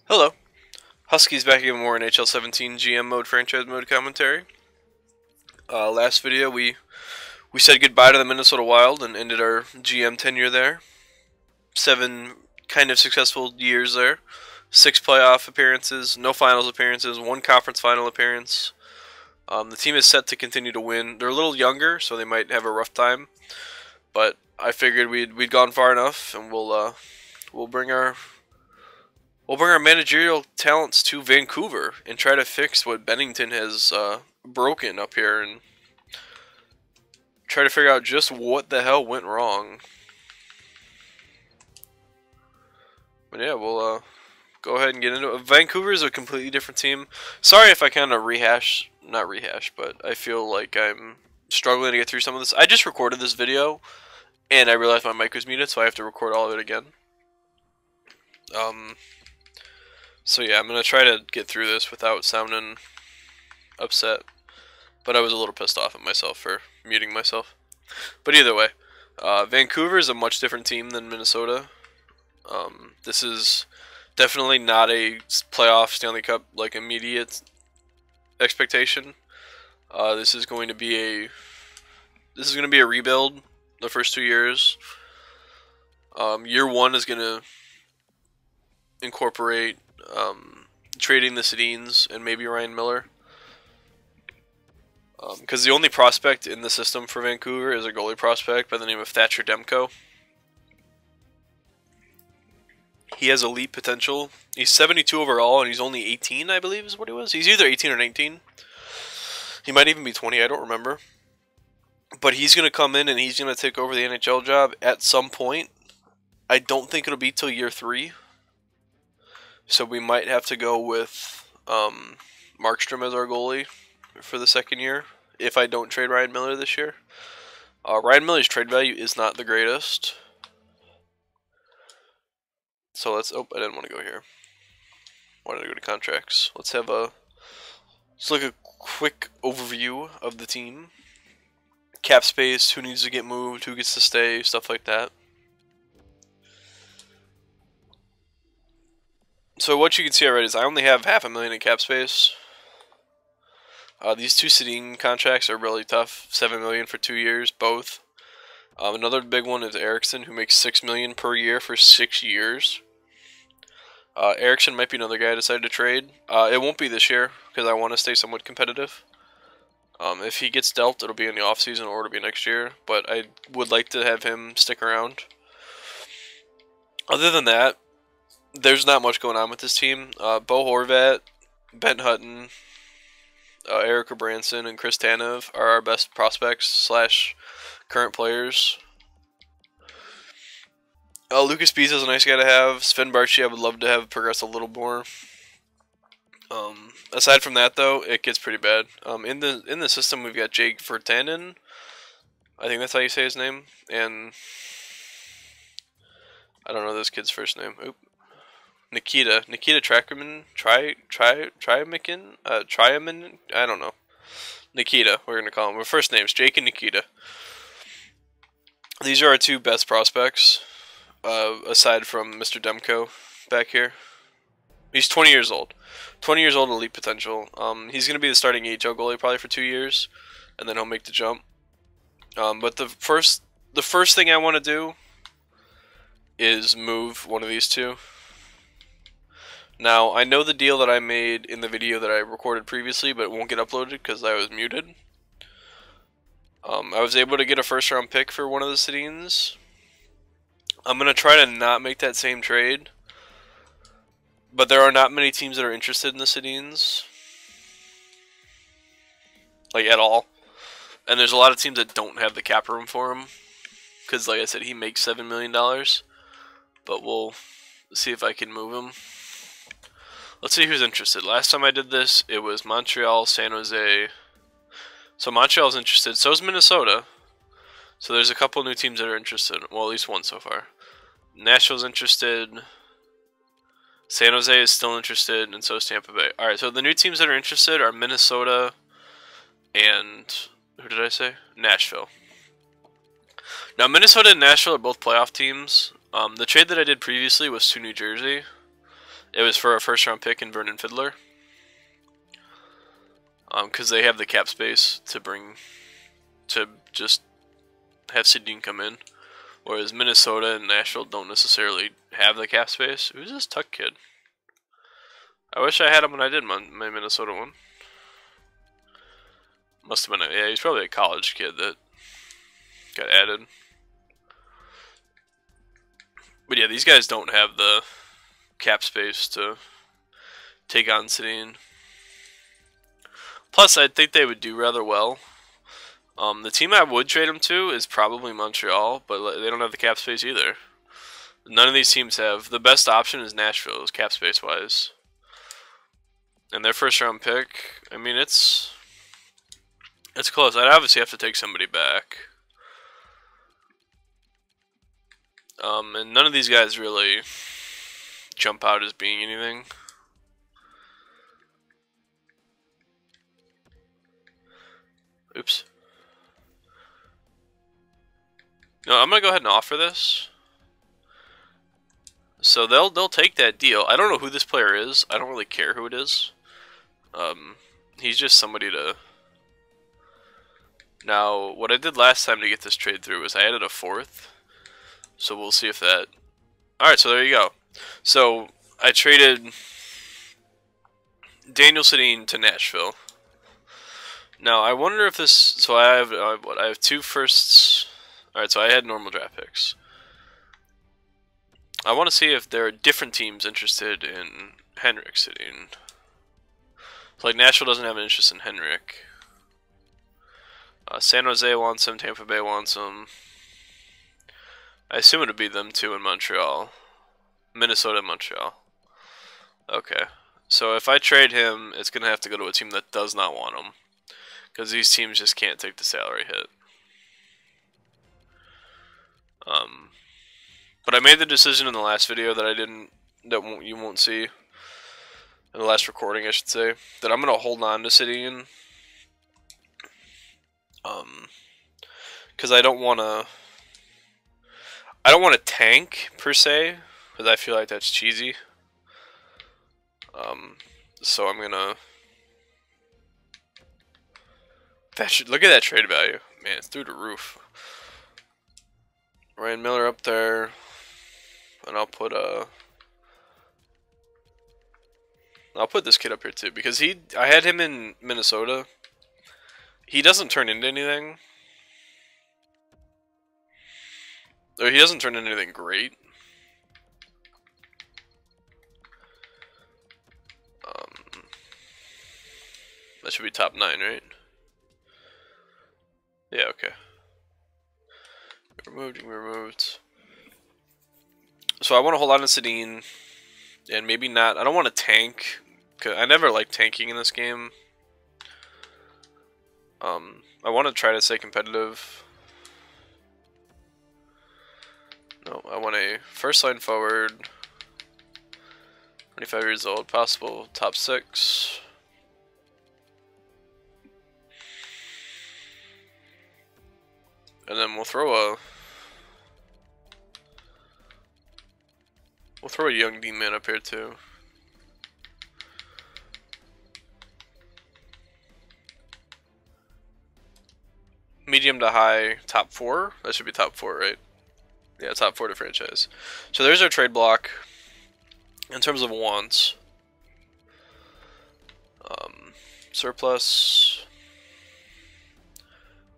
Hello. Huskies back again with more NHL 17 GM mode, franchise mode commentary. Last video we said goodbye to the Minnesota Wild and ended our GM tenure there. 7 kind of successful years there. 6 playoff appearances, no finals appearances, 1 conference final appearance. The team is set to continue to win. They're a little younger, so they might have a rough time. But I figured we'd gone far enough, and we'll bring our managerial talents to Vancouver and try to fix what Bennington has broken up here and try to figure out just what the hell went wrong. But yeah, we'll go ahead and get into it. Vancouver is a completely different team. Sorry if I kind of not rehash, but I feel like I'm struggling to get through some of this. I just recorded this video and I realized my mic was muted, so I have to record all of it again. So yeah, I'm going to try to get through this without sounding upset. But I was a little pissed off at myself for muting myself. But either way, Vancouver is a much different team than Minnesota. This is definitely not a playoff Stanley Cup like immediate expectation. This is going to be a rebuild the first 2 years. Year 1 is going to incorporate trading the Sedins and maybe Ryan Miller. Because the only prospect in the system for Vancouver is a goalie prospect by the name of Thatcher Demko. He has elite potential. He's 72 overall and he's only 18, I believe is what he was. He's either 18 or 19. He might even be 20, I don't remember. But he's going to come in and he's going to take over the NHL job at some point. I don't think it'll be till year 3. So we might have to go with Markstrom as our goalie for the second year if I don't trade Ryan Miller this year. Ryan Miller's trade value is not the greatest. So let's... Oh, I didn't want to go here. I wanted to go to contracts. Let's look at a quick overview of the team. Cap space, who needs to get moved, who gets to stay, stuff like that. So what you can see already is I only have $500,000 in cap space. These 2 Sedin contracts are really tough. $7 million for 2 years, both. Another big one is Eriksson, who makes $6 million per year for 6 years. Eriksson might be another guy I decided to trade. It won't be this year because I want to stay somewhat competitive. If he gets dealt, it'll be in the offseason or it'll be next year. But I would like to have him stick around. Other than that, there's not much going on with this team. Bo Horvat, Ben Hutton, Erica Branson, and Chris Tanev are our best prospects / current players. Lucas Bees is a nice guy to have. Sven Barchi I would love to have progress a little more. Aside from that, though, it gets pretty bad. In the system, we've got Jake Virtanen. I think that's how you say his name. And I don't know this kid's first name. Oop. Nikita Triamin, Triamin, I don't know. Nikita, we're gonna call him. Our first names, Jake and Nikita. These are our 2 best prospects, aside from Mr. Demko back here. He's 20 years old. 20 years old, elite potential. He's gonna be the starting AHL goalie probably for 2 years, and then he'll make the jump. But the first thing I want to do is move one of these 2. Now, I know the deal that I made in the video that I recorded previously, but it won't get uploaded because I was muted. I was able to get a first-round pick for one of the Sedins. I'm going to try to not make that same trade, but there are not many teams that are interested in the Sedins. Like, at all. And there's a lot of teams that don't have the cap room for him. Because, like I said, he makes $7 million. But we'll see if I can move him. Let's see who's interested. Last time I did this, it was Montreal, San Jose. So Montreal's interested. So is Minnesota. So there's a couple new teams that are interested. Well, at least one so far. Nashville's interested. San Jose is still interested, and so is Tampa Bay. Alright, so the new teams that are interested are Minnesota and... who did I say? Nashville. Now, Minnesota and Nashville are both playoff teams. The trade that I did previously was to New Jersey. It was for a first-round pick in Vernon Fiddler. Because they have the cap space to just have Sedin come in. Whereas Minnesota and Nashville don't necessarily have the cap space. Who's this Tuck kid? I wish I had him when I did my Minnesota one. Must have been yeah, he's probably a college kid that got added. But yeah, these guys don't have the cap space to take on Sedin. Plus, I think they would do rather well. The team I would trade him to is probably Montreal, but they don't have the cap space either. None of these teams have. The best option is Nashville's cap space wise. And their first round pick, I mean, it's close. I'd obviously have to take somebody back. And none of these guys really jump out as being anything. Oops. No, I'm gonna go ahead and offer this. So they'll take that deal. I don't know who this player is. I don't really care who it is. He's just somebody to. Now, what I did last time to get this trade through was I added a fourth. So we'll see if that. All right, so there you go. So I traded Daniel Sedin to Nashville. Now I wonder if this. So I have what? I have 2 firsts. All right, so I had normal draft picks. I want to see if there are different teams interested in Henrik Sedin. So like Nashville doesn't have an interest in Henrik. San Jose wants him. Tampa Bay wants him. I assume it would be them too in Montreal. Minnesota and Montreal. Okay. So if I trade him, it's going to have to go to a team that does not want him. Because these teams just can't take the salary hit. But I made the decision in the last video that you won't see. In the last recording, I should say. That I'm going to hold on to Sedin. Because I don't want to tank, per se. Because I feel like that's cheesy. So I'm going to... Look at that trade value. Man, it's through the roof. Ryan Miller up there. And I'll put this kid up here too. Because I had him in Minnesota. He doesn't turn into anything. Or he doesn't turn into anything great. That should be top 9, right? Yeah, okay. Removed. So I want to hold on to Sedin. And maybe not. I don't want to tank. Cause I never liked tanking in this game. I want to try to stay competitive. No, I want a first line forward. 25 years old, possible top 6. And then we'll throw a young D-man up here too. Medium to high, top 4. That should be top 4, right? Yeah, top 4 to franchise. So there's our trade block. In terms of wants, surplus.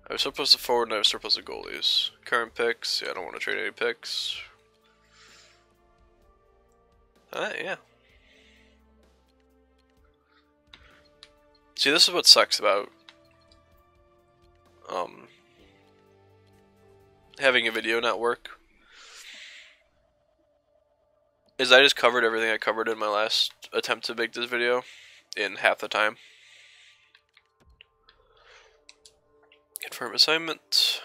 I have surplus of forward and I have surplus of goalies. Current picks. Yeah, I don't want to trade any picks. Yeah. See, this is what sucks about having a video not work. Is I just covered everything I covered in my last attempt to make this video in half the time. Confirm assignment.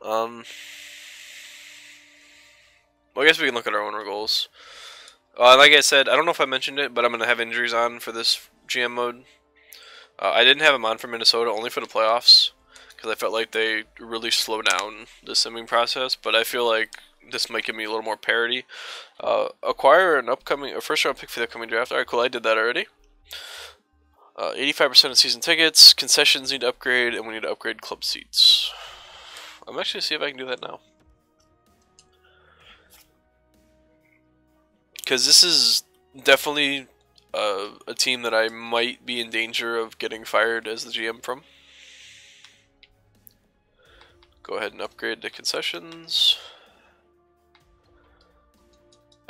Well, I guess we can look at our owner goals. Like I said, I don't know if I mentioned it, but I'm going to have injuries on for this GM mode. I didn't have them on for Minnesota, only for the playoffs, because I felt like they really slowed down the simming process, but I feel like this might give me a little more parity. Acquire a first round pick for the upcoming draft. Alright, cool, I did that already. 85% of season tickets, concessions need to upgrade, and we need to upgrade club seats. I'm actually going to see if I can do that now. Because this is definitely a team that I might be in danger of getting fired as the GM from. Go ahead and upgrade the concessions.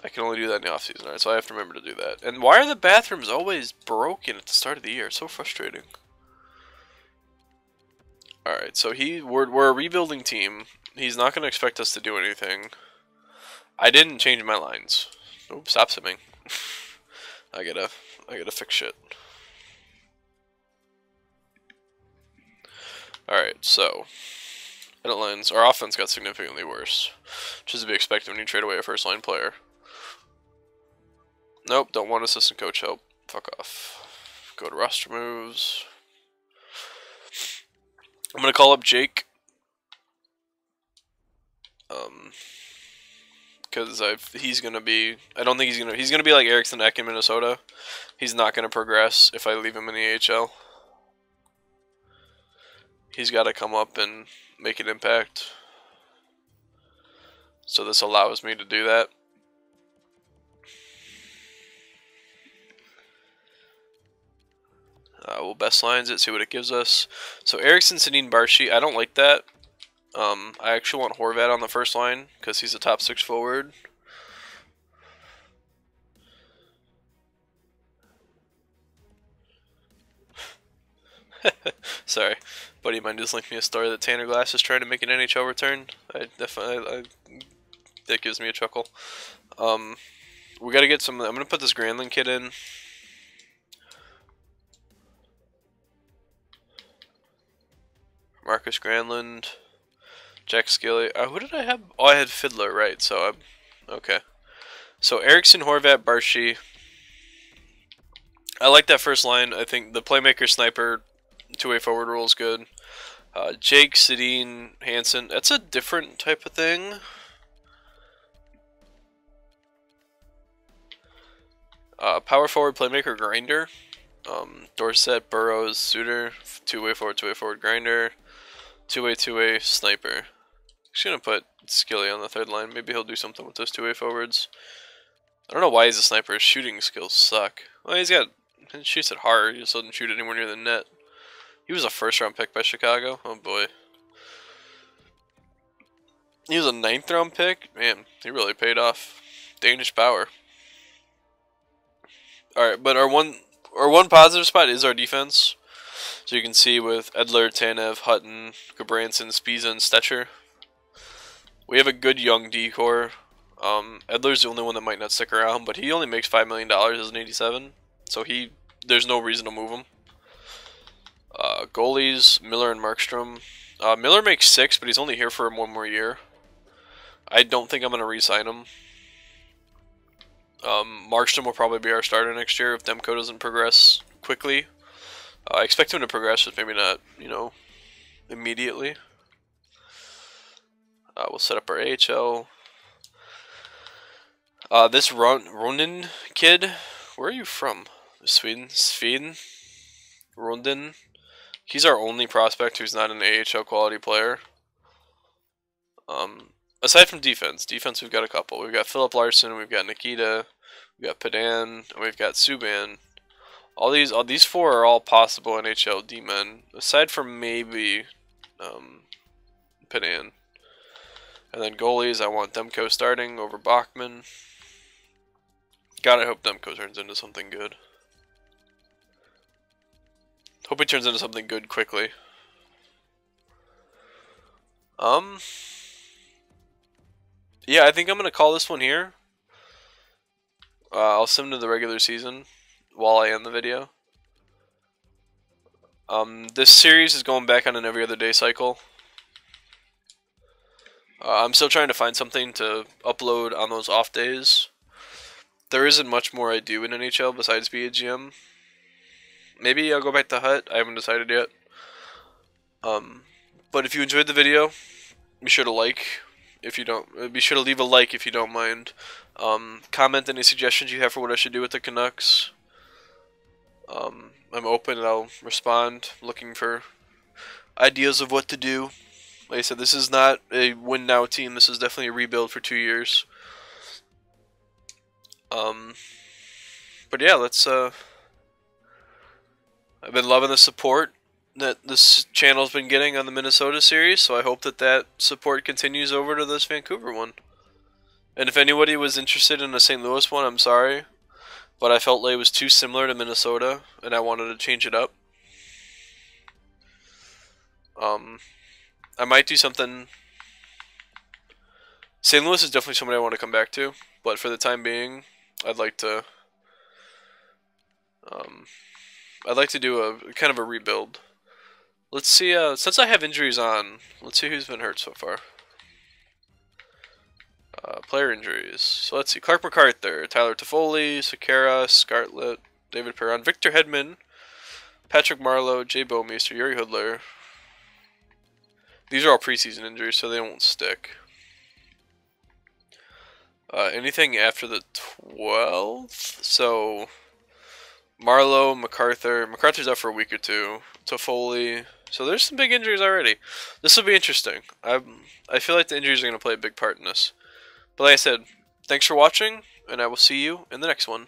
I can only do that in the off-season, right? So I have to remember to do that. And why are the bathrooms always broken at the start of the year? It's so frustrating. Alright, so we're a rebuilding team. He's not going to expect us to do anything. I didn't change my lines. Oops, stop simming. I gotta fix shit. Alright, so edit lines. Our offense got significantly worse, which is to be expected when you trade away a first line player. Nope, don't want assistant coach help. Fuck off. Go to roster moves. I'm gonna call up Jake. Because he's gonna be. I don't think he's gonna be like Eriksson Ek in Minnesota. He's not gonna progress if I leave him in the AHL. He's got to come up and make an impact. So this allows me to do that. We'll best lines it, see what it gives us. So Eriksson, Sedin, Barshy, I don't like that. I actually want Horvat on the first line because he's a top 6 forward. Sorry, buddy of mine just linked me a story that Tanner Glass is trying to make an NHL return. That gives me a chuckle. We gotta get some. I'm gonna put this Granlund kid in. Marcus Granlund, Jack Skilly. Who did I have? Oh, I had Fiddler, right? So okay. So Eriksson, Horvat, Barshy. I like that first line. I think the playmaker, sniper, two-way forward rule is good. Jake, Sedin, Hansen. That's a different type of thing. Power forward, playmaker, grinder. Dorsett, Burrows, Suter. Two-way forward, grinder. Two-way, sniper. Just gonna put Skilly on the third line. Maybe he'll do something with those two-way forwards. I don't know why he's a sniper. His shooting skills suck. Well, he shoots it hard. He just doesn't shoot anywhere near the net. He was a first-round pick by Chicago. Oh boy. He was a 9th-round pick. Man, he really paid off. Danish power. All right, but our one positive spot is our defense. So you can see with Edler, Tanev, Hutton, Gabranson, Spiza, and Stetcher. We have a good young D-core. Edler's the only one that might not stick around, but he only makes $5 million as an 87. So there's no reason to move him. Goalies, Miller and Markstrom. Miller makes 6, but he's only here for 1 more year. I don't think I'm going to re-sign him. Markstrom will probably be our starter next year if Demko doesn't progress quickly. I expect him to progress, but maybe not, immediately. We'll set up our AHL. This Ronden kid, where are you from? Sweden? Ronden. He's our only prospect who's not an AHL quality player. Aside from defense we've got a couple. We've got Philip Larson, we've got Nikita, we've got Padan, and we've got Subban. All these 4 are all possible NHL D-men, aside from maybe Padan. And then goalies, I want Demko starting over Bachman. God, I hope Demko turns into something good. Hope he turns into something good quickly. Yeah, I think I'm gonna call this one here. I'll sim to the regular season while I end the video. This series is going back on an every other day cycle. I'm still trying to find something to upload on those off days. There isn't much more I do in NHL besides be a GM. Maybe I'll go back to Hut. I haven't decided yet. But if you enjoyed the video, be sure to like if you don't. Be sure to leave a like if you don't mind. Comment any suggestions you have for what I should do with the Canucks. I'm open and I'll respond, looking for ideas of what to do. Like I said, this is not a win now team. This is definitely a rebuild for 2 years. But yeah, let's. I've been loving the support that this channel's been getting on the Minnesota series, so I hope that that support continues over to this Vancouver one. And if anybody was interested in the St. Louis one, I'm sorry, but I felt like it was too similar to Minnesota, and I wanted to change it up. I might do something. St. Louis is definitely somebody I want to come back to, but for the time being, I'd like to do a kind of a rebuild. Let's see. Since I have injuries on, let's see who's been hurt so far. Player injuries. So let's see. Clark MacArthur, Tyler Toffoli, Sekera, Scarlett, David Perron, Victor Hedman, Patrick Marleau, Jay Bouwmeester, Yuri Hoodler. These are all preseason injuries, so they won't stick. Anything after the 12th? So Marleau, MacArthur's out for a week or two. Toffoli. So there's some big injuries already. This will be interesting. I feel like the injuries are going to play a big part in this. But like I said, thanks for watching, and I will see you in the next one.